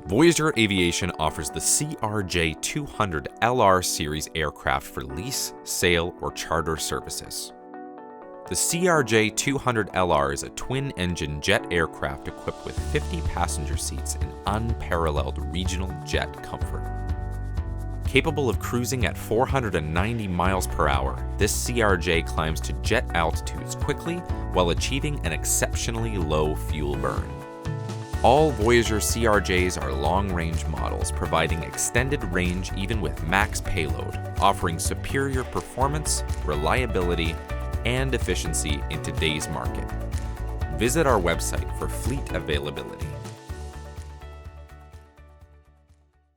Voyageur Aviation offers the CRJ-200 LR series aircraft for lease, sale, or charter services. The CRJ-200 LR is a twin-engine jet aircraft equipped with 50 passenger seats and unparalleled regional jet comfort. Capable of cruising at 490 miles per hour, this CRJ climbs to jet altitudes quickly while achieving an exceptionally low fuel burn. All Voyageur CRJs are long-range models, providing extended range even with max payload, offering superior performance, reliability, and efficiency in today's market. Visit our website for fleet availability.